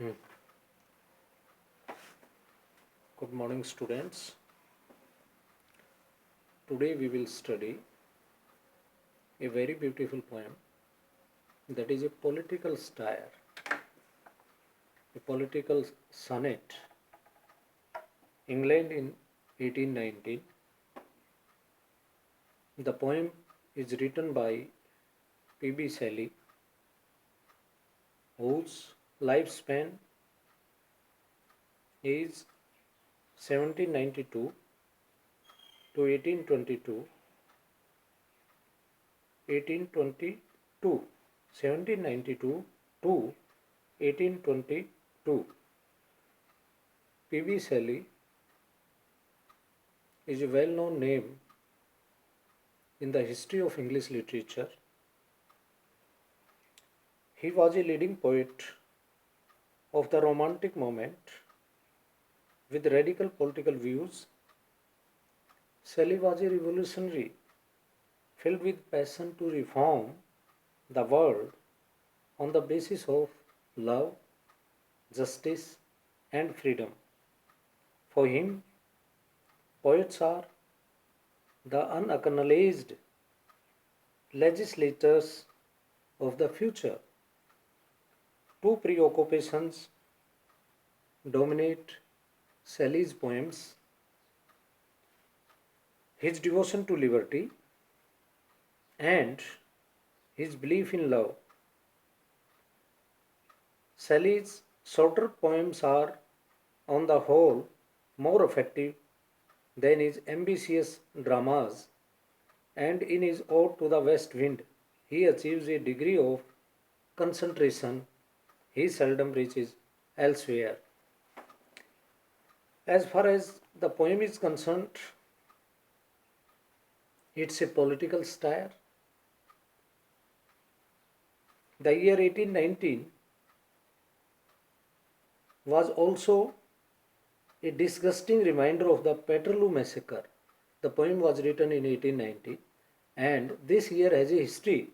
Hmm. Good morning, students. Today we will study a very beautiful poem that is a political style, a political sonnet. England in 1819. The poem is written by P.B. Shelley, whose lifespan is 1792 to 1822. 1822, 1792 to 1822. P.B. Shelley is a well-known name in the history of English literature. He was a leading poet of the Romantic moment with radical political views. Shelley was a revolutionary filled with passion to reform the world on the basis of love, justice, and freedom. For him, poets are the unacknowledged legislators of the future. Two preoccupations dominate Shelley's poems: his devotion to liberty and his belief in love. Shelley's shorter poems are, on the whole, more effective than his ambitious dramas, and in his Ode to the West Wind, he achieves a degree of concentration he seldom reaches elsewhere. As far as the poem is concerned, it's a political style. The year 1819 was also a disgusting reminder of the Peterloo massacre. The poem was written in 1890, and this year has a history.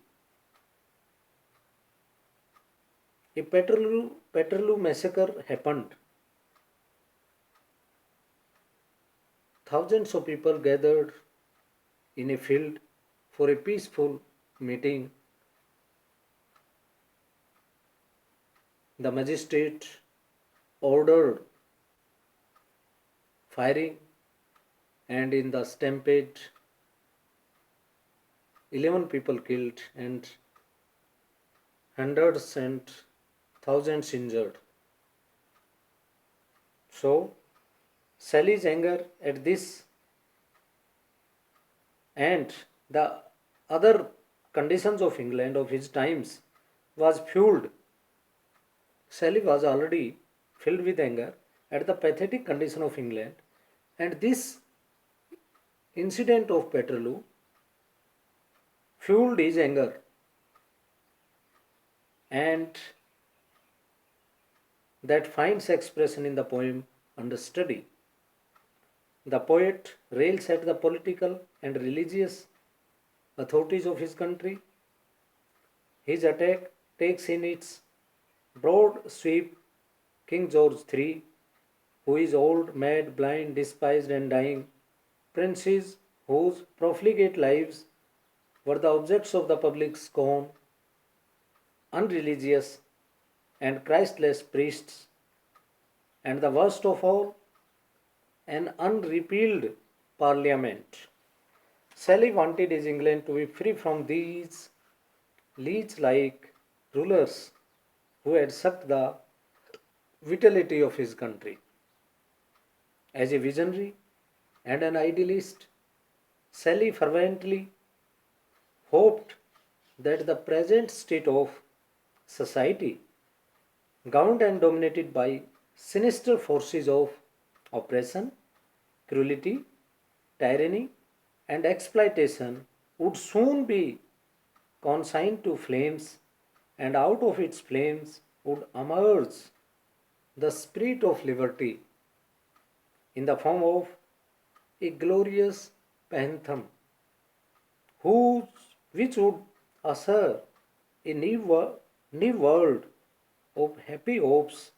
A Peterloo massacre happened. Thousands of people gathered in a field for a peaceful meeting. The magistrate ordered firing, and in the stampede, 11 people killed and hundreds and thousands injured. So, Shelley's anger at this and the other conditions of England of his times was fueled. Shelley was already filled with anger at the pathetic condition of England, and this incident of Peterloo fueled his anger, and that finds expression in the poem under study. The poet rails at the political and religious authorities of his country. His attack takes in its broad sweep King George III, who is old, mad, blind, despised, and dying, princes whose profligate lives were the objects of the public scorn, unreligious and Christless priests, and the worst of all, an unrepealed parliament. Shelley wanted his England to be free from these leech like rulers who had sucked the vitality of his country. As a visionary and an idealist, Shelley fervently hoped that the present state of society, governed and dominated by sinister forces of oppression, cruelty, tyranny, and exploitation, would soon be consigned to flames, and out of its flames would emerge the spirit of liberty in the form of a glorious anthem, which would usher a new world of happy hopes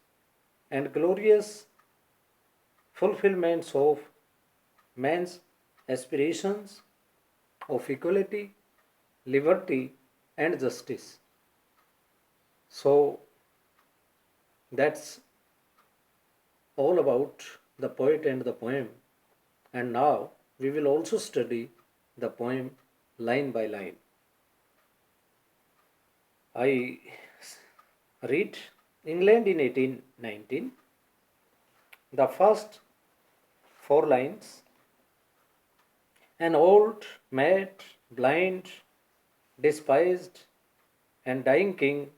and glorious fulfillments of man's aspirations of equality, liberty, and justice. So that's all about the poet and the poem. And now we will also study the poem line by line. I read England in 1819. The first four lines: an old, mad, blind, despised, and dying king,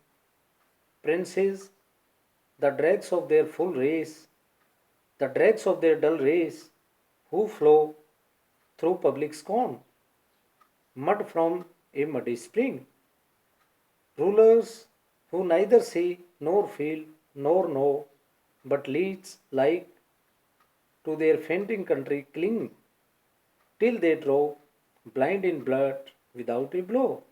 princes, the dregs of their full race, the dregs of their dull race, who flow through public scorn, mud from a muddy spring, rulers who neither see nor feel nor know, but leads like to their fainting country cling, till they draw blind in blood without a blow.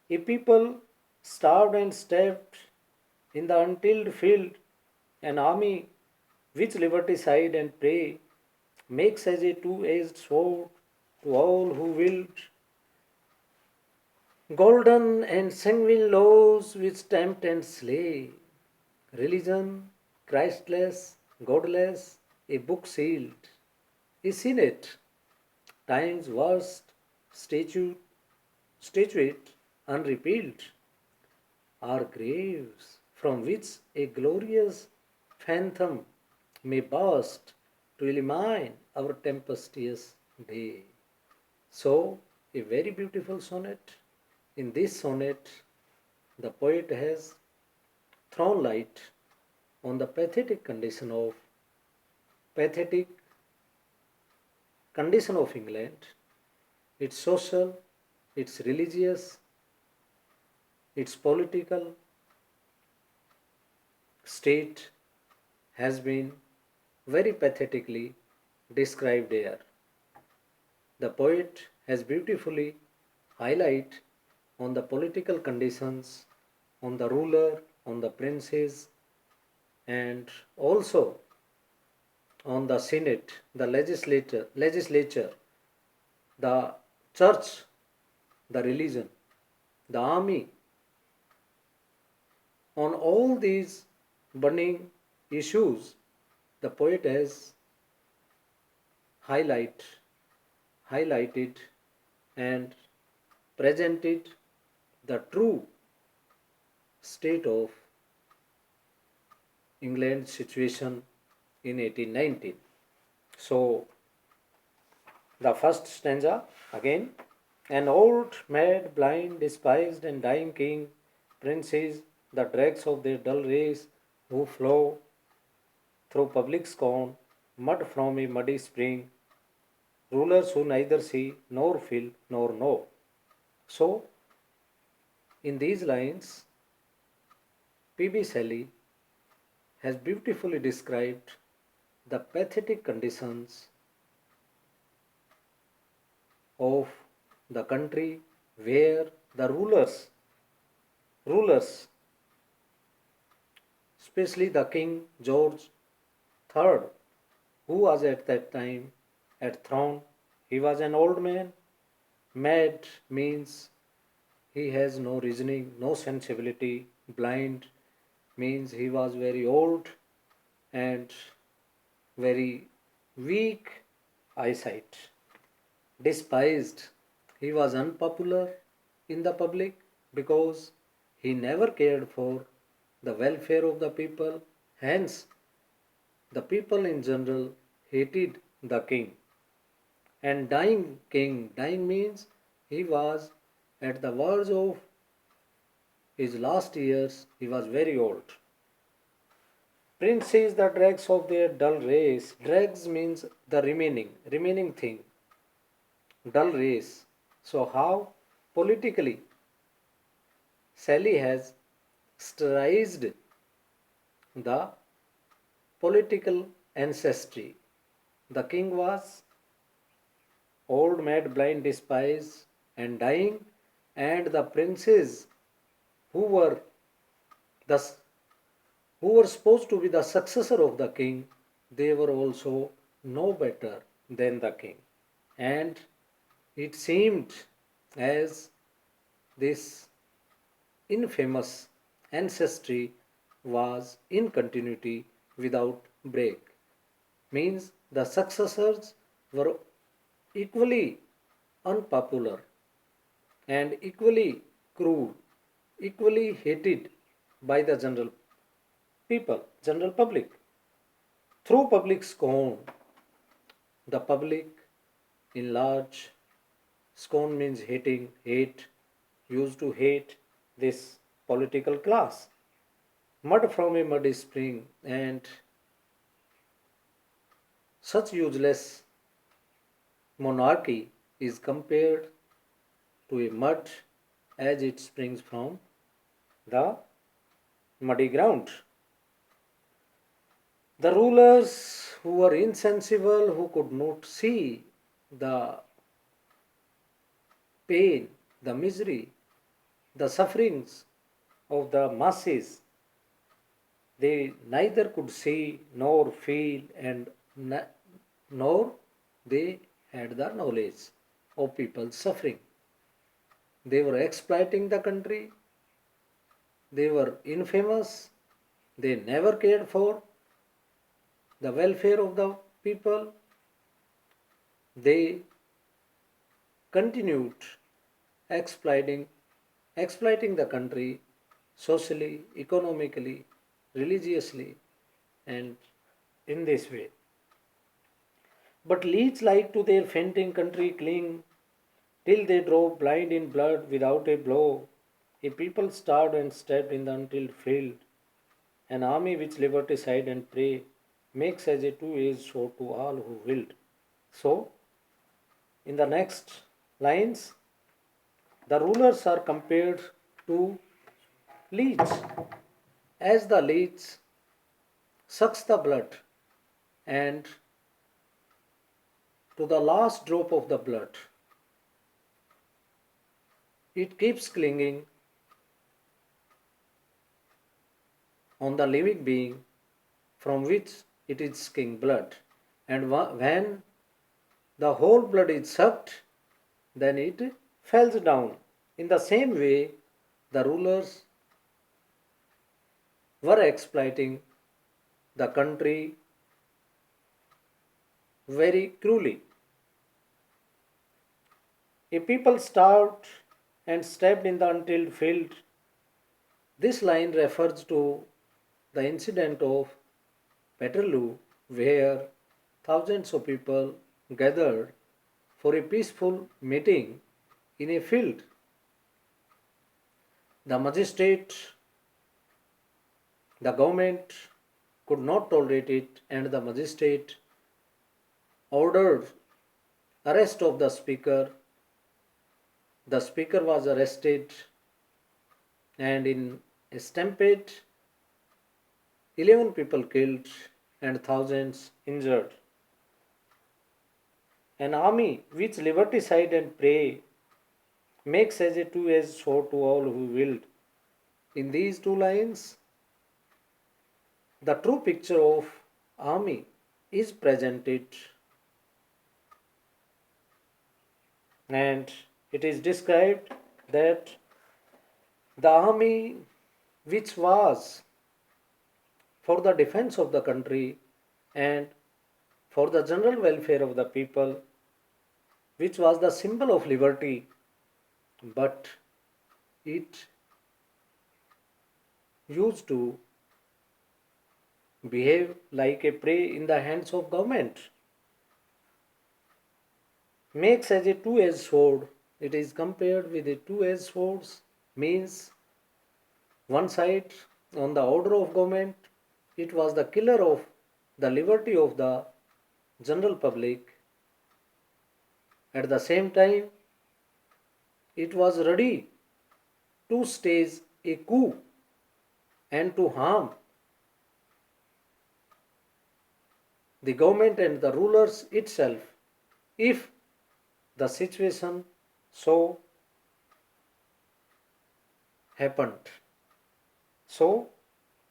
A people starved and stabbed in the untilled field, an army which liberticide and prey makes as a two-edged sword to all who wield, golden and sanguine laws which tempt and slay. Religion, Christless, godless, a book sealed, a senate, time's worst statute unrepealed, are graves from which a glorious phantom may burst to illumine our tempestuous day. So, a very beautiful sonnet. In this sonnet, the poet has thrown light on the pathetic condition of England, its social, its religious, its political state has been very pathetically described here. The poet has beautifully highlight on the political conditions, on the ruler, on the princes, and also on the senate, the legislature, the church, the religion, the army. On all these burning issues, the poet has highlight, highlighted and presented the true state of England's situation in 1819. So, the first stanza again: an old, mad, blind, despised, and dying king, princes, the dregs of their dull race, who flow through public scorn, mud from a muddy spring, rulers who neither see nor feel nor know. So, in these lines, P.B. Shelley has beautifully described the pathetic conditions of the country where the rulers, especially the King George III, who was at that time at throne, he was an old man. Mad means he has no reasoning, no sensibility. Blind means he was very old and very weak eyesight. Despised, he was unpopular in the public because he never cared for the welfare of the people. Hence, the people in general hated the king. And dying means he was at the verge of his last years, he was very old. Princes, the dregs of their dull race. Dregs means the remaining thing, dull race. So, how politically Shelley has sterilized the political ancestry. The king was old, mad, blind, despised, and dying, and the princes who were thus who were supposed to be the successor of the king, they were also no better than the king. And it seemed as this infamous ancestry was in continuity without break. Means the successors were equally unpopular and equally cruel, equally hated by the general public. Through public scorn, the public in large, scorn means hating, hate, used to hate this political class. Mud from a muddy spring, and such useless monarchy is compared to a mud as it springs from the muddy ground. The rulers who were insensible, who could not see the pain, the misery, the sufferings of the masses, they neither could see nor feel and nor they had the knowledge of people's suffering. They were exploiting the country, they were infamous, they never cared for the welfare of the people, they continued exploiting exploiting the country socially, economically, religiously, and in this way. But leech like to their fainting country cling, till they drove blind in blood without a blow. A people starved and stabbed in the untilled field. An army which liberticide and prey makes as a two-edged sword to all who willed. So, in the next lines, the rulers are compared to leech, as the leech sucks the blood and to the last drop of the blood it keeps clinging on the living being from which it is sucking blood. And when the whole blood is sucked, then it falls down. In the same way, the rulers were exploiting the country very cruelly. A people starved and stabbed in the untilled field. This line refers to the incident of Peterloo, where thousands of people gathered for a peaceful meeting in a field. The magistrate, the government could not tolerate it, and the magistrate ordered arrest of the speaker. The speaker was arrested, and in a stampede, 11 people killed and thousands injured. An army which liberticide and prey makes as a two-edged sword to all who willed. In these two lines, the true picture of army is presented, and it is described that the army which was for the defense of the country and for the general welfare of the people, which was the symbol of liberty, but it used to behave like a prey in the hands of government. Makes as a two-edged sword. It is compared with a two-edged swords, means one side on the order of government, it was the killer of the liberty of the general public. At the same time, it was ready to stage a coup and to harm the government and the rulers itself if the situation so happened. So,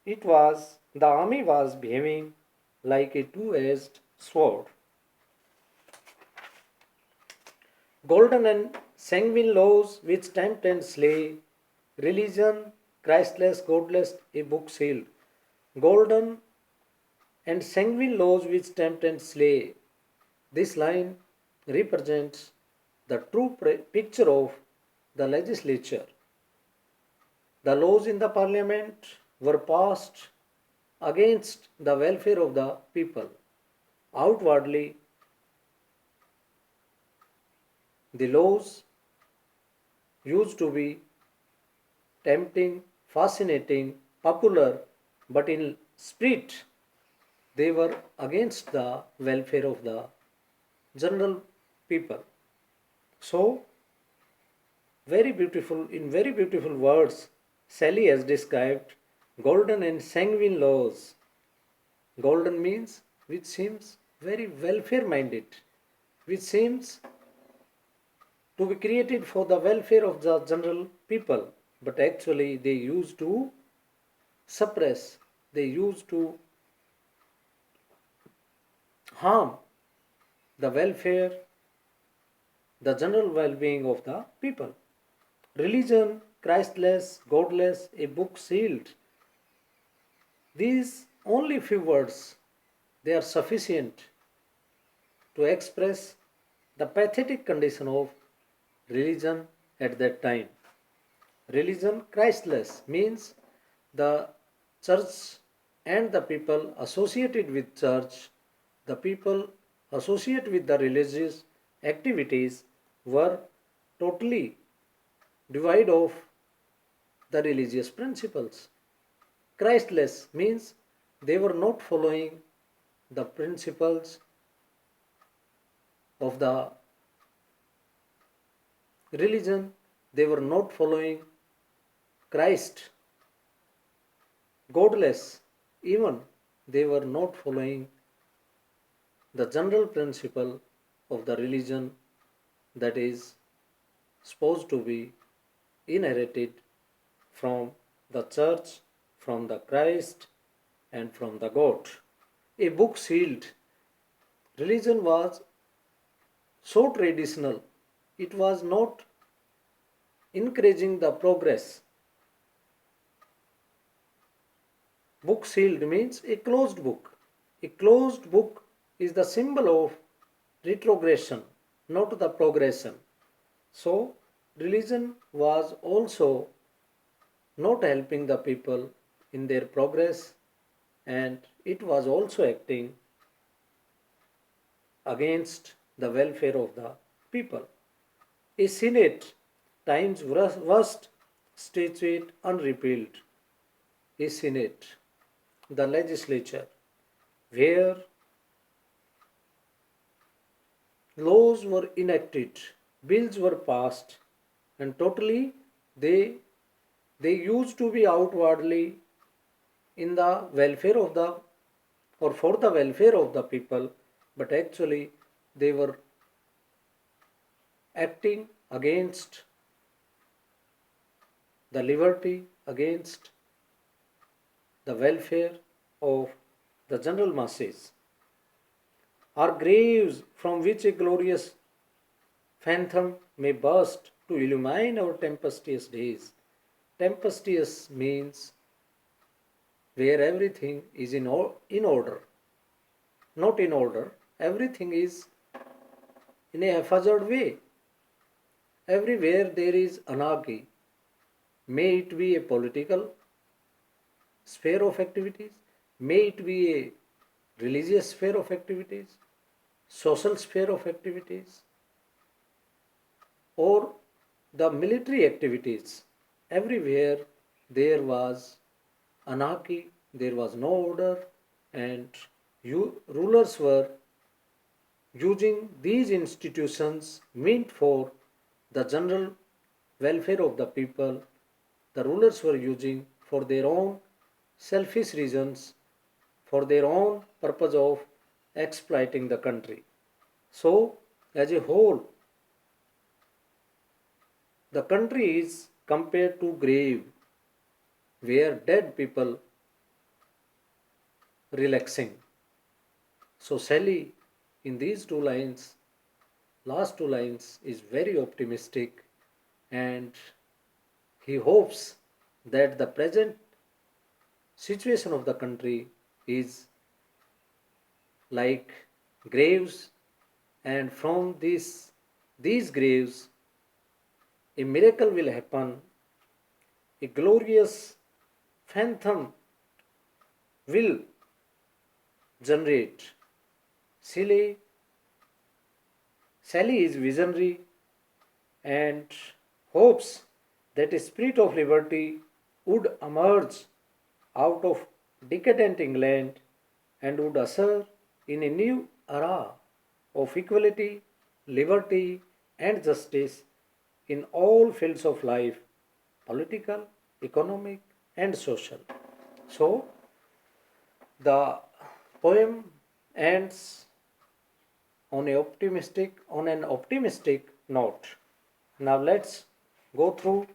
The army was behaving like a two-edged sword. Golden and sanguine laws which tempt and slay, religion, Christless, godless, a book sealed. Golden and sanguine laws which tempt and slay. This line represents the true picture of the legislature. The laws in the parliament were passed against the welfare of the people. Outwardly, the laws used to be tempting, fascinating, popular, but in spirit, they were against the welfare of the general people. So, very beautiful words, Shelley has described golden and sanguine laws. Golden means which seems very welfare minded, which seems to be created for the welfare of the general people, but actually they used to suppress, they used to harm the welfare, the general well being of the people. Religion, Christless, godless, a book sealed. These only few words, they are sufficient to express the pathetic condition of religion at that time. Religion, Christless, means the church and the people associated with church, the people associated with the religious activities were totally devoid of the religious principles. Christless means they were not following the principles of the religion, they were not following Christ. Godless, even they were not following the general principle of the religion that is supposed to be inherited from the church, from the Christ, and from the God. A book sealed. Religion was so traditional, it was not encouraging the progress. Book sealed means a closed book. A closed book is the symbol of retrogression, not the progression. So, religion was also not helping the people in their progress, and it was also acting against the welfare of the people. A Senate, time's worst statute unrepealed. A Senate, the legislature, where laws were enacted, bills were passed, and totally they they used to be outwardly in the welfare of the or for the welfare of the people, but actually they were acting against the liberty, against the welfare of the general masses. Are graves from which a glorious phantom may burst to illumine our tempestuous days. Tempestuous means where everything is in order, not in order, everything is in a haphazard way. Everywhere there is anarchy, may it be a political sphere of activities, may it be a religious sphere of activities, social sphere of activities, or the military activities. Everywhere there was anarchy, there was no order, and rulers were using these institutions meant for the general welfare of the people. The rulers were using for their own selfish reasons, for their own purpose of exploiting the country. So, as a whole, the country is compared to grave where dead people relaxing. So Shelley, in these two lines, last two lines, is very optimistic, and he hopes that the present situation of the country is like graves, and from these graves a miracle will happen, a glorious phantom will generate. Shelley, Shelley is visionary and hopes that a spirit of liberty would emerge out of decadent England and would usher in a new era of equality, liberty, and justice in all fields of life, political, economic, and social. So, the poem ends on an optimistic note. Now let's go through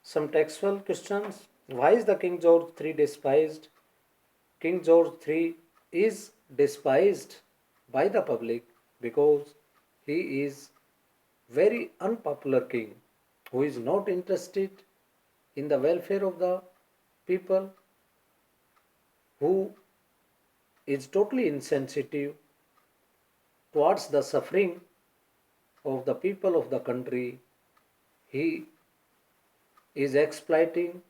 some textual questions. Why is the King George III despised? King George III is despised by the public because he is very unpopular king who is not interested in the welfare of the people, who is totally insensitive towards the suffering of the people of the country. He is exploiting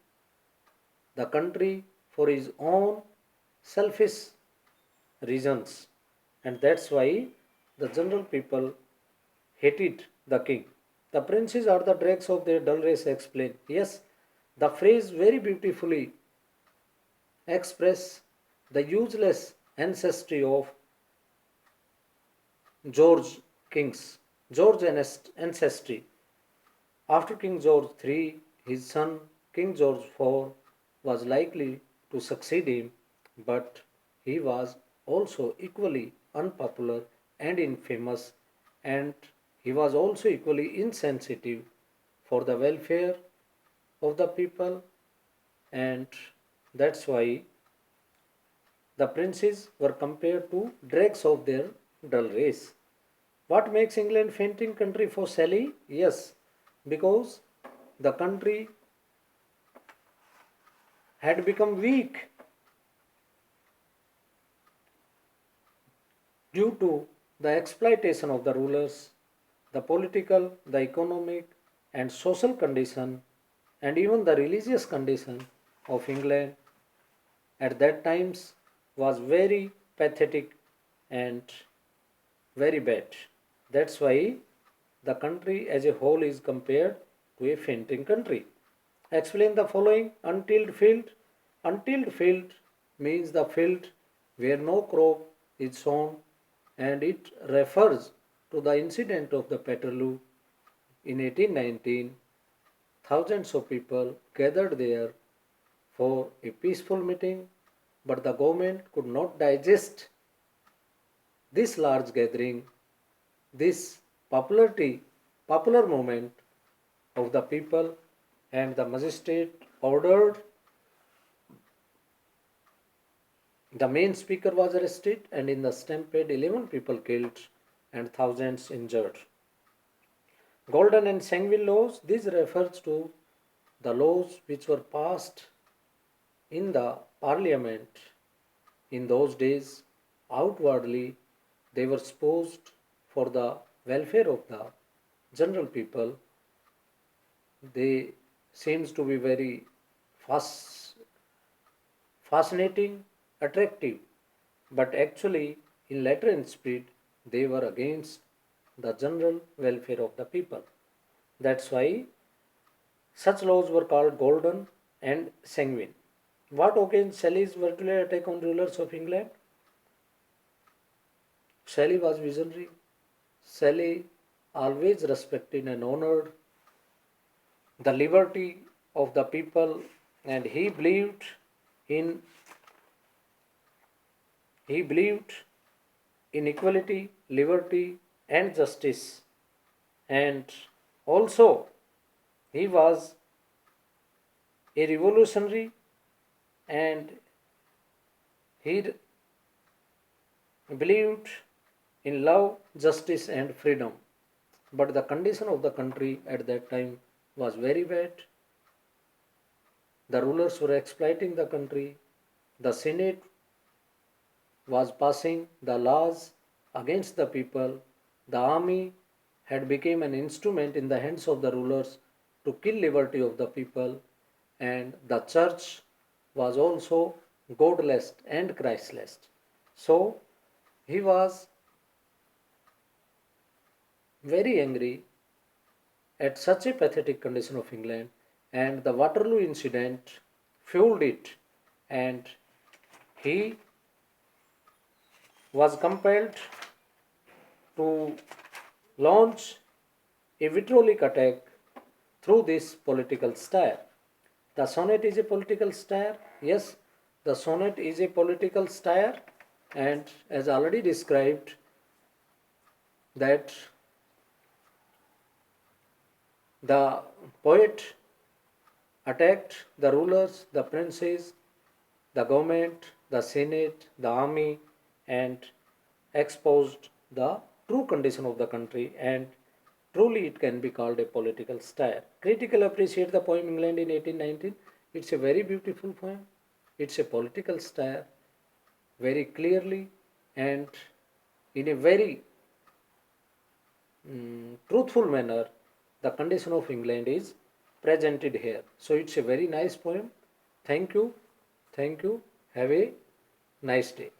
the country for his own selfish reasons, and that's why the general people hated the king. The princes are the dregs of their dull race, explain. Yes, the phrase very beautifully express the useless ancestry of George King's George ancestry. After King George III, his son King George IV was likely to succeed him, but he was also equally unpopular and infamous, and he was also equally insensitive for the welfare of the people, and that's why the princes were compared to dregs of their dull race. What makes England fainting country for Shelley? Yes, because the country had become weak due to the exploitation of the rulers, the political, the economic, and social condition, and even the religious condition of England at that times was very pathetic and very bad. That's why the country as a whole is compared to a fainting country. Explain the following. Untilled field. Untilled field means the field where no crop is sown, and it refers to the incident of the Peterloo in 1819. Thousands of people gathered there for a peaceful meeting, but the government could not digest this large gathering, this popular movement of the people, and the magistrate ordered the main speaker was arrested, and in the stampede 11 people killed and thousands injured. Golden and Sanguine laws, this refers to the laws which were passed in the parliament in those days. Outwardly they were supposed for the welfare of the general people. They seems to be very fascinating, attractive, but actually in letter and spirit they were against the general welfare of the people. That's why such laws were called golden and sanguine. What occasioned Shelley's virtual attack on rulers of England? Shelley was visionary. Shelley always respected and honored the liberty of the people, and in he believed in equality, liberty, and justice. And also, he was a revolutionary, and He believed in love, justice, and freedom. But the condition of the country at that time was very bad. The rulers were exploiting the country. The Senate was passing the laws against the people. The army had become an instrument in the hands of the rulers to kill liberty of the people, and the church was also godless and Christless. So he was very angry at such a pathetic condition of England, and the Waterloo incident fueled it, and he was compelled to launch a vitriolic attack through this political style. The sonnet is a political style. Yes, the sonnet is a political style, and as already described, that the poet attacked the rulers, the princes, the government, the senate, the army, and exposed the true condition of the country, and truly it can be called a political style. Critical appreciate the poem England in 1819. It's a very beautiful poem. It's a political style, very clearly and in a very truthful manner. The condition of England is presented here. So it's a very nice poem. Thank you. Thank you. Have a nice day.